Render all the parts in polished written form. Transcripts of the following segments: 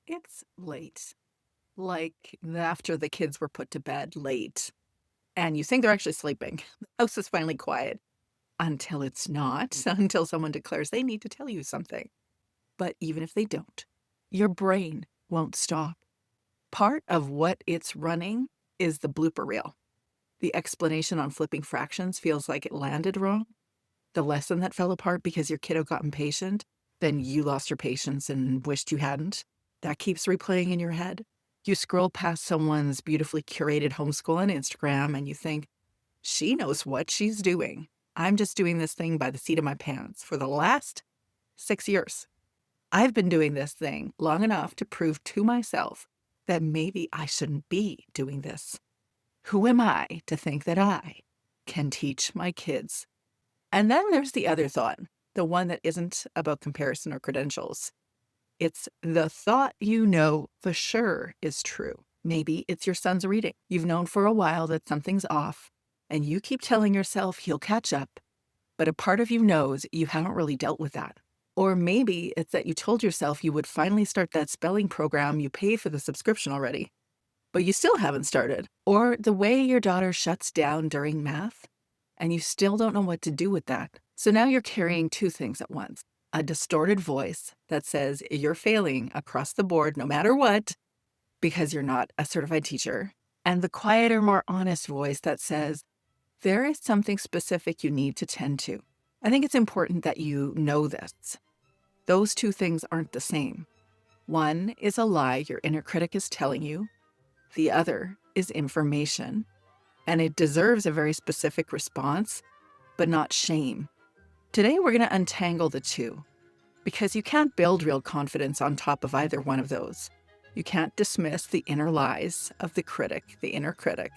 it's late. Like after the kids were put to bed late, and you think they're actually sleeping. The house is finally quiet until it's not, until someone declares they need to tell you something. But even if they don't, your brain won't stop. Part of what it's running is the blooper reel. The explanation on flipping fractions feels like it landed wrong. The lesson that fell apart because your kiddo got impatient, then you lost your patience and wished you hadn't. That keeps replaying in your head. You scroll past someone's beautifully curated homeschool on Instagram and you think, she knows what she's doing. I'm just doing this thing by the seat of my pants for the last 6 years. I've been doing this thing long enough to prove to myself that maybe I shouldn't be doing this. Who am I to think that I can teach my kids? And then there's the other thought, the one that isn't about comparison or credentials. It's the thought you know for sure is true. Maybe it's your son's reading. You've known for a while that something's off, and you keep telling yourself he'll catch up, but a part of you knows you haven't really dealt with that. Or maybe it's that you told yourself you would finally start that spelling program you paid for the subscription already, but you still haven't started. Or the way your daughter shuts down during math, and you still don't know what to do with that. So now you're carrying two things at once. A distorted voice that says you're failing across the board no matter what because you're not a certified teacher. And the quieter, more honest voice that says there is something specific you need to tend to. I think it's important that you know this. Those two things aren't the same. One is a lie your inner critic is telling you. The other is information. And it deserves a very specific response, but not shame. Today, we're going to untangle the two, because you can't build real confidence on top of either one of those. You can't dismiss the inner lies of the critic, the inner critic,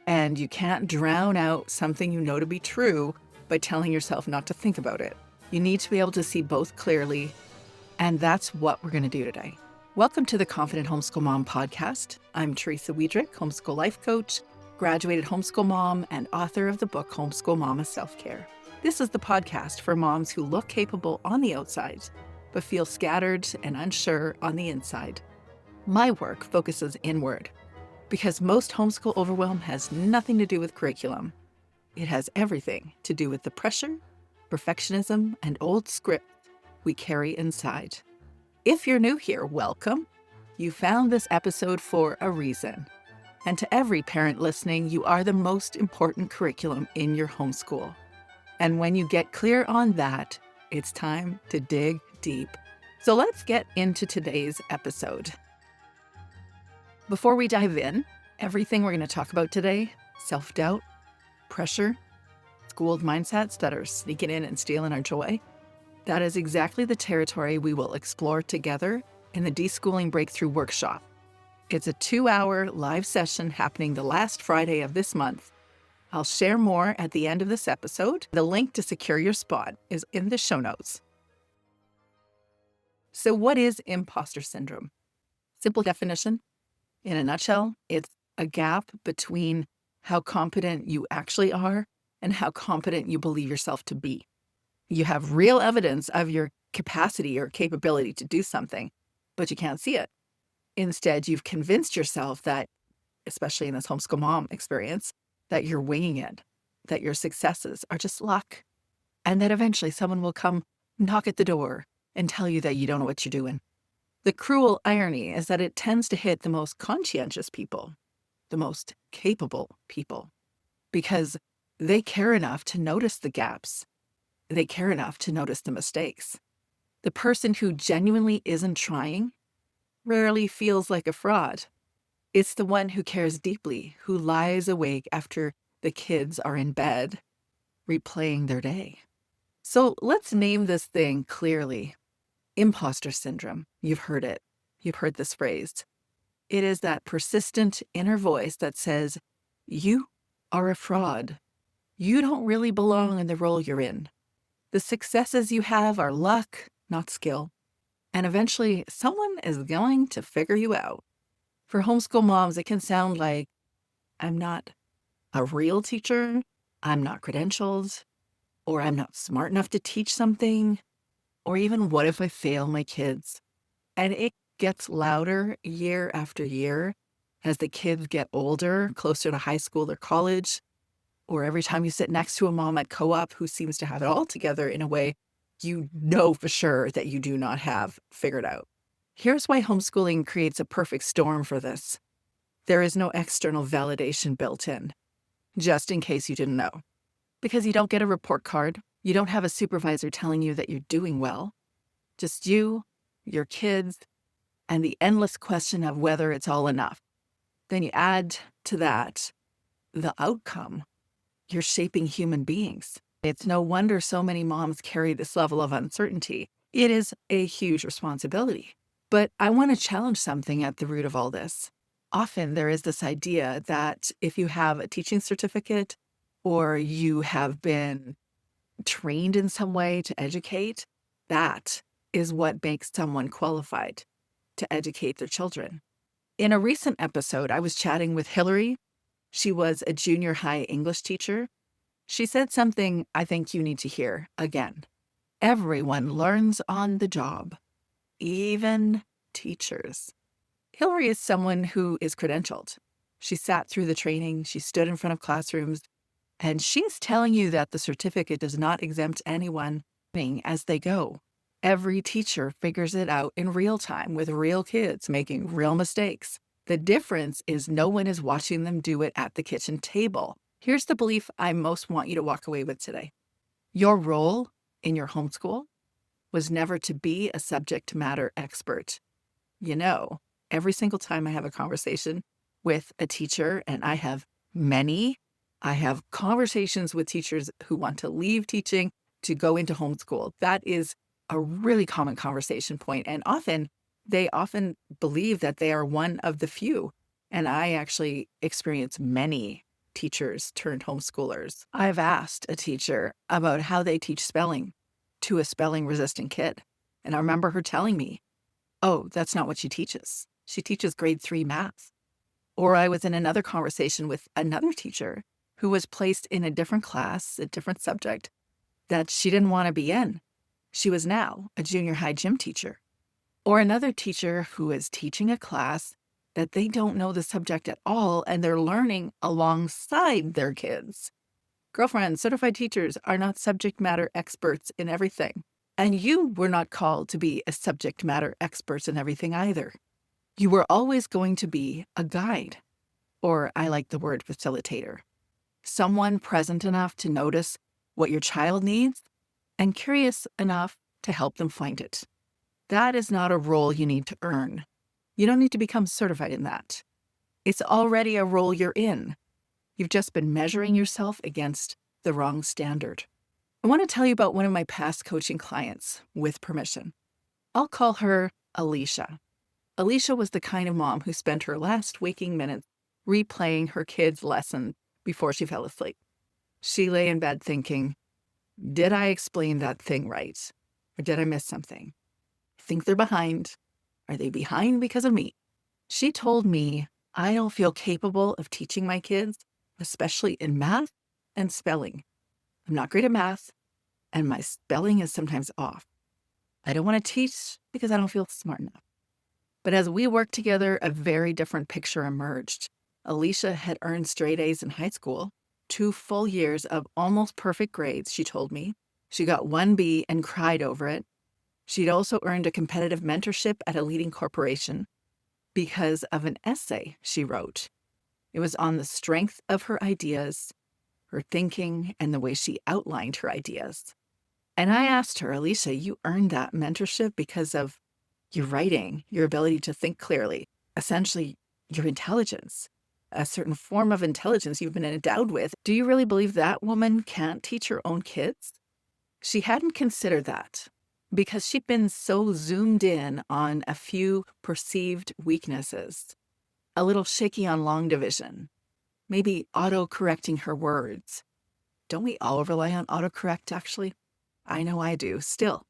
and you can't drown out something you know to be true by telling yourself not to think about it. You need to be able to see both clearly, and that's what we're going to do today. Welcome to the Confident Homeschool Mom podcast. I'm Teresa Wiedrich, homeschool life coach, graduated homeschool mom, and author of the book Homeschool Mama Self-Care. This is the podcast for moms who look capable on the outside, but feel scattered and unsure on the inside. My work focuses inward, because most homeschool overwhelm has nothing to do with curriculum. It has everything to do with the pressure, perfectionism, and old script we carry inside. If you're new here, welcome. You found this episode for a reason. And to every parent listening, you are the most important curriculum in your homeschool. And when you get clear on that, it's time to dig deep. So let's get into today's episode. Before we dive in, everything we're going to talk about today, self-doubt, pressure, schooled mindsets that are sneaking in and stealing our joy, that is exactly the territory we will explore together in the Deschooling Breakthrough Workshop. It's a 2-hour live session happening the last Friday of this month. I'll share more at the end of this episode. The link to secure your spot is in the show notes. So what is imposter syndrome? Simple definition, in a nutshell, it's a gap between how competent you actually are and how competent you believe yourself to be. You have real evidence of your capacity or capability to do something, but you can't see it. Instead, you've convinced yourself that, especially in this homeschool mom experience, that you're winging it, that your successes are just luck, and that eventually someone will come knock at the door and tell you that you don't know what you're doing. The cruel irony is that it tends to hit the most conscientious people, the most capable people, because they care enough to notice the gaps. They care enough to notice the mistakes. The person who genuinely isn't trying rarely feels like a fraud. It's the one who cares deeply, who lies awake after the kids are in bed, replaying their day. So let's name this thing clearly. Imposter syndrome. You've heard it. You've heard this phrase. It is that persistent inner voice that says, you are a fraud. You don't really belong in the role you're in. The successes you have are luck, not skill. And eventually, someone is going to figure you out. For homeschool moms, it can sound like, I'm not a real teacher, I'm not credentialed, or I'm not smart enough to teach something, or even what if I fail my kids? And it gets louder year after year as the kids get older, closer to high school or college, or every time you sit next to a mom at co-op who seems to have it all together in a way you know for sure that you do not have figured out. Here's why homeschooling creates a perfect storm for this. There is no external validation built in, just in case you didn't know. Because you don't get a report card, you don't have a supervisor telling you that you're doing well, just you, your kids, and the endless question of whether it's all enough. Then you add to that the outcome. You're shaping human beings. It's no wonder so many moms carry this level of uncertainty. It is a huge responsibility. But I want to challenge something at the root of all this. Often there is this idea that if you have a teaching certificate or you have been trained in some way to educate, that is what makes someone qualified to educate their children. In a recent episode, I was chatting with Hillary. She was a junior high English teacher. She said something I think you need to hear again. Everyone learns on the job, even teachers. Hillary is someone who is credentialed. She sat through the training, she stood in front of classrooms, and she's telling you that the certificate does not exempt anyone as they go. Every teacher figures it out in real time with real kids making real mistakes. The difference is no one is watching them do it at the kitchen table. Here's the belief I most want you to walk away with today. Your role in your homeschool was never to be a subject matter expert. You know, every single time I have a conversation with a teacher, and I have many, I have conversations with teachers who want to leave teaching to go into homeschool. That is a really common conversation point, and they often believe that they are one of the few. And I actually experience many teachers turned homeschoolers. I've asked a teacher about how they teach spelling to a spelling-resistant kid. And I remember her telling me, oh, that's not what she teaches. She teaches grade 3 math. Or I was in another conversation with another teacher who was placed in a different class, a different subject that she didn't want to be in. She was now a junior high gym teacher. Or another teacher who is teaching a class that they don't know the subject at all and they're learning alongside their kids. Girlfriends, certified teachers are not subject matter experts in everything. And you were not called to be a subject matter expert in everything either. You were always going to be a guide, or I like the word facilitator. Someone present enough to notice what your child needs and curious enough to help them find it. That is not a role you need to earn. You don't need to become certified in that. It's already a role you're in. You've just been measuring yourself against the wrong standard. I want to tell you about one of my past coaching clients, with permission. I'll call her Alicia. Alicia was the kind of mom who spent her last waking minutes replaying her kids' lesson before she fell asleep. She lay in bed thinking, did I explain that thing right? Or did I miss something? I think they're behind. Are they behind because of me? She told me, I don't feel capable of teaching my kids, especially in math and spelling. I'm not great at math, and my spelling is sometimes off. I don't want to teach because I don't feel smart enough. But as we worked together, a very different picture emerged. Alicia had earned straight A's in high school, 2 full years of almost perfect grades, she told me. She got 1 B and cried over it. She'd also earned a competitive mentorship at a leading corporation because of an essay she wrote. It was on the strength of her ideas, her thinking, and the way she outlined her ideas. And I asked her, Alicia, you earned that mentorship because of your writing, your ability to think clearly, essentially your intelligence, a certain form of intelligence you've been endowed with. Do you really believe that woman can't teach her own kids? She hadn't considered that because she'd been so zoomed in on a few perceived weaknesses, a little shaky on long division, maybe auto-correcting her words. Don't we all rely on autocorrect, actually? I know I do. Still,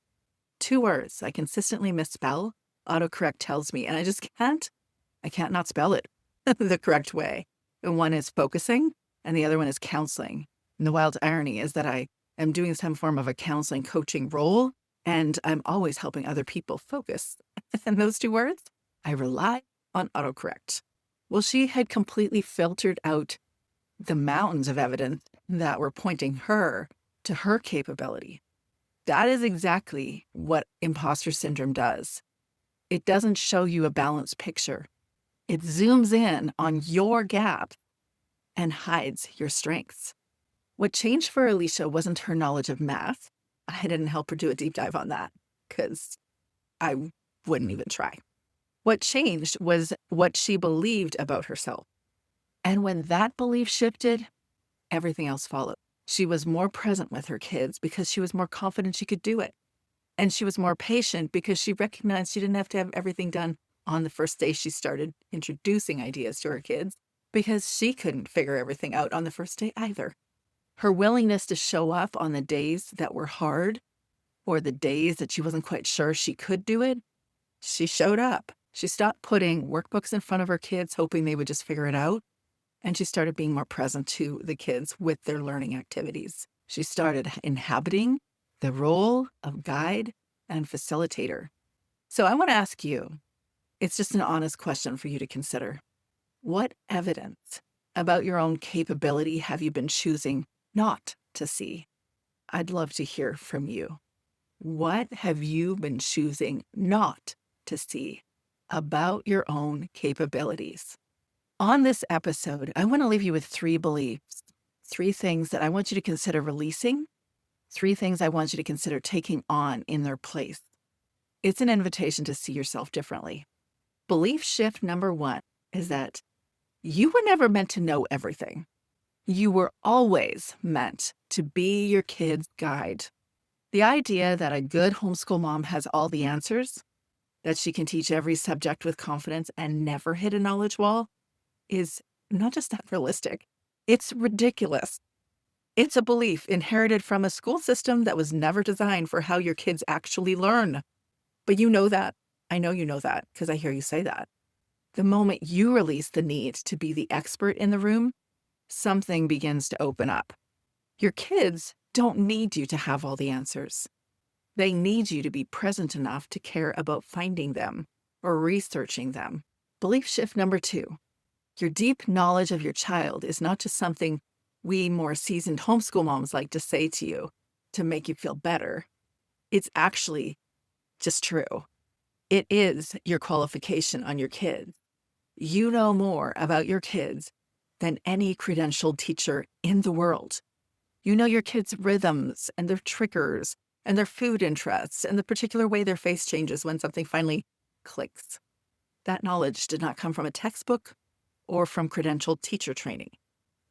2 words I consistently misspell, autocorrect tells me, and I can't not spell it the correct way. And one is focusing, and the other one is counseling. And the wild irony is that I am doing some form of a counseling coaching role, and I'm always helping other people focus. And those 2 words, I rely on autocorrect. Well, she had completely filtered out the mountains of evidence that were pointing her to her capability. That is exactly what imposter syndrome does. It doesn't show you a balanced picture. It zooms in on your gap and hides your strengths. What changed for Alicia wasn't her knowledge of math. I didn't help her do a deep dive on that because I wouldn't even try. What changed was what she believed about herself. And when that belief shifted, everything else followed. She was more present with her kids because she was more confident she could do it. And she was more patient because she recognized she didn't have to have everything done on the first day she started introducing ideas to her kids because she couldn't figure everything out on the first day either. Her willingness to show up on the days that were hard or the days that she wasn't quite sure she could do it, she showed up. She stopped putting workbooks in front of her kids, hoping they would just figure it out. And she started being more present to the kids with their learning activities. She started inhabiting the role of guide and facilitator. So I want to ask you, it's just an honest question for you to consider. What evidence about your own capability have you been choosing not to see? I'd love to hear from you. What have you been choosing not to see about your own capabilities? On this episode, I want to leave you with 3 beliefs, 3 things that I want you to consider releasing, 3 things I want you to consider taking on in their place. It's an invitation to see yourself differently. Belief shift number 1 is that you were never meant to know everything. You were always meant to be your kid's guide. The idea that a good homeschool mom has all the answers, that she can teach every subject with confidence and never hit a knowledge wall, is not just not realistic, it's ridiculous. It's a belief inherited from a school system that was never designed for how your kids actually learn. But you know that. I know you know that because I hear you say that. The moment you release the need to be the expert in the room, something begins to open up. Your kids don't need you to have all the answers. They need you to be present enough to care about finding them or researching them. Belief shift number 2. Your deep knowledge of your child is not just something we more seasoned homeschool moms like to say to you to make you feel better. It's actually just true. It is your qualification on your kids. You know more about your kids than any credentialed teacher in the world. You know your kids' rhythms and their triggers and their food interests and the particular way their face changes when something finally clicks. That knowledge did not come from a textbook or from credentialed teacher training.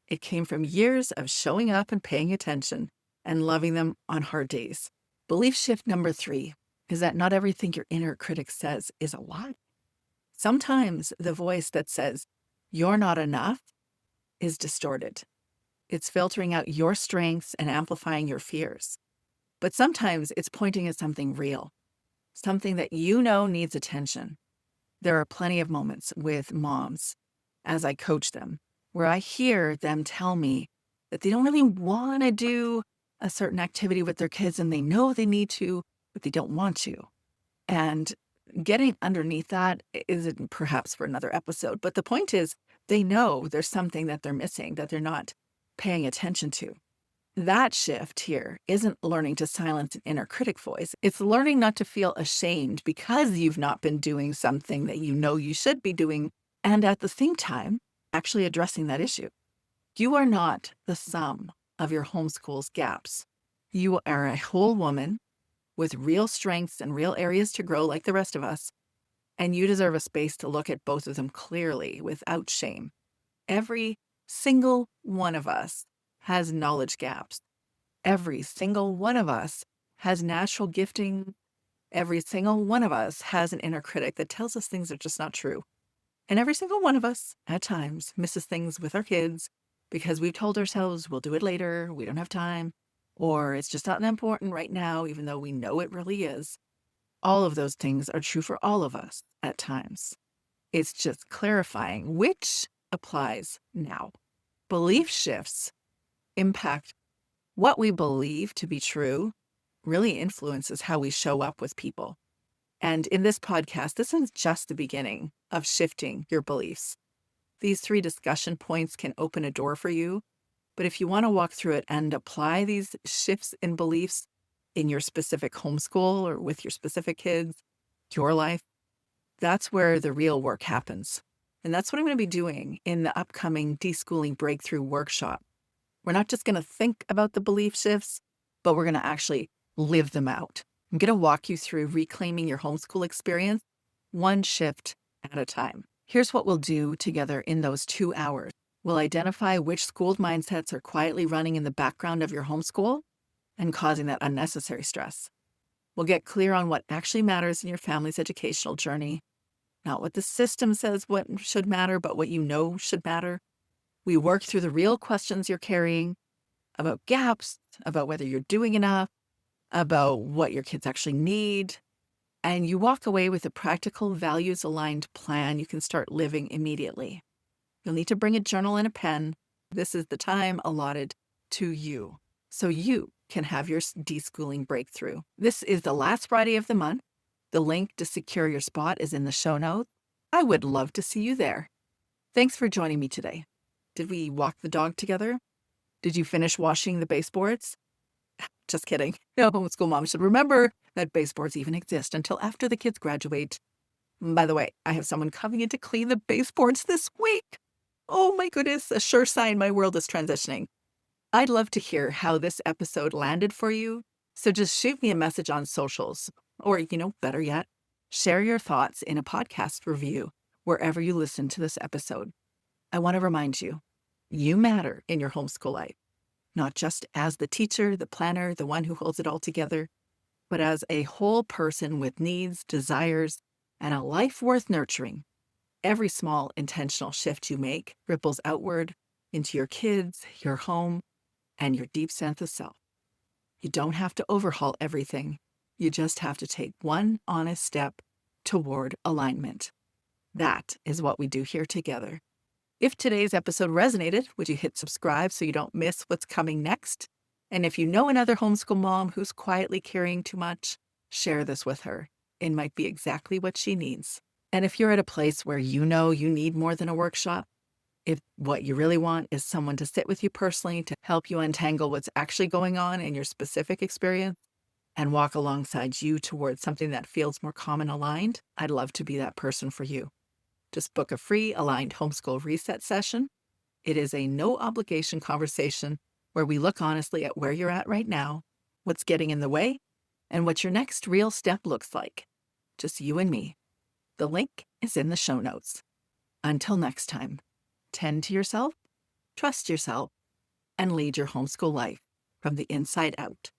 It came from years of showing up and paying attention and loving them on hard days. Belief shift number 3 is that not everything your inner critic says is a lie. Sometimes the voice that says, "You're not enough," is distorted. It's filtering out your strengths and amplifying your fears. But sometimes it's pointing at something real, something that you know needs attention. There are plenty of moments with moms as I coach them where I hear them tell me that they don't really want to do a certain activity with their kids and they know they need to, but they don't want to. And getting underneath that isn't perhaps for another episode, but the point is they know there's something that they're missing, that they're not paying attention to. That shift here isn't learning to silence an inner critic voice. It's learning not to feel ashamed because you've not been doing something that you know you should be doing, and at the same time, actually addressing that issue. You are not the sum of your homeschool's gaps. You are a whole woman with real strengths and real areas to grow like the rest of us, and you deserve a space to look at both of them clearly without shame. Every single one of us has knowledge gaps. Every single one of us has natural gifting. Every single one of us has an inner critic that tells us things are just not true. And every single one of us, at times, misses things with our kids because we've told ourselves we'll do it later, we don't have time, or it's just not important right now, even though we know it really is. All of those things are true for all of us at times. It's just clarifying which applies now. Belief shifts impact what we believe to be true, really influences how we show up with people. And in this podcast, this is just the beginning of shifting your beliefs. These 3 discussion points can open a door for you, but if you want to walk through it and apply these shifts in beliefs in your specific homeschool or with your specific kids, your life, that's where the real work happens. And that's what I'm going to be doing in the upcoming Deschooling Breakthrough Workshop. We're not just going to think about the belief shifts, but we're going to actually live them out. I'm going to walk you through reclaiming your homeschool experience, one shift at a time. Here's what we'll do together in those 2 hours. We'll identify which schooled mindsets are quietly running in the background of your homeschool and causing that unnecessary stress. We'll get clear on what actually matters in your family's educational journey, not what the system says what should matter, but what you know should matter. We work through the real questions you're carrying about gaps, about whether you're doing enough, about what your kids actually need, and you walk away with a practical, values-aligned plan you can start living immediately. You'll need to bring a journal and a pen. This is the time allotted to you, so you can have your deschooling breakthrough. This is the last Friday of the month. The link to secure your spot is in the show notes. I would love to see you there. Thanks for joining me today. Did we walk the dog together? Did you finish washing the baseboards? Just kidding. No homeschool mom should remember that baseboards even exist until after the kids graduate. By the way, I have someone coming in to clean the baseboards this week. Oh my goodness, a sure sign my world is transitioning. I'd love to hear how this episode landed for you, so just shoot me a message on socials, or, better yet, share your thoughts in a podcast review wherever you listen to this episode. I want to remind you, you matter in your homeschool life, not just as the teacher, the planner, the one who holds it all together, but as a whole person with needs, desires, and a life worth nurturing. Every small intentional shift you make ripples outward into your kids, your home, and your deep sense of self. You don't have to overhaul everything. You just have to take one honest step toward alignment. That is what we do here together. If today's episode resonated, would you hit subscribe so you don't miss what's coming next? And if you know another homeschool mom who's quietly carrying too much, share this with her. It might be exactly what she needs. And if you're at a place where you know you need more than a workshop, if what you really want is someone to sit with you personally to help you untangle what's actually going on in your specific experience and walk alongside you towards something that feels more common aligned, I'd love to be that person for you. Just book a free aligned homeschool reset session. It is a no obligation conversation where we look honestly at where you're at right now, what's getting in the way, and what your next real step looks like. Just you and me. The link is in the show notes. Until next time. Tend to yourself, trust yourself, and lead your homeschool life from the inside out.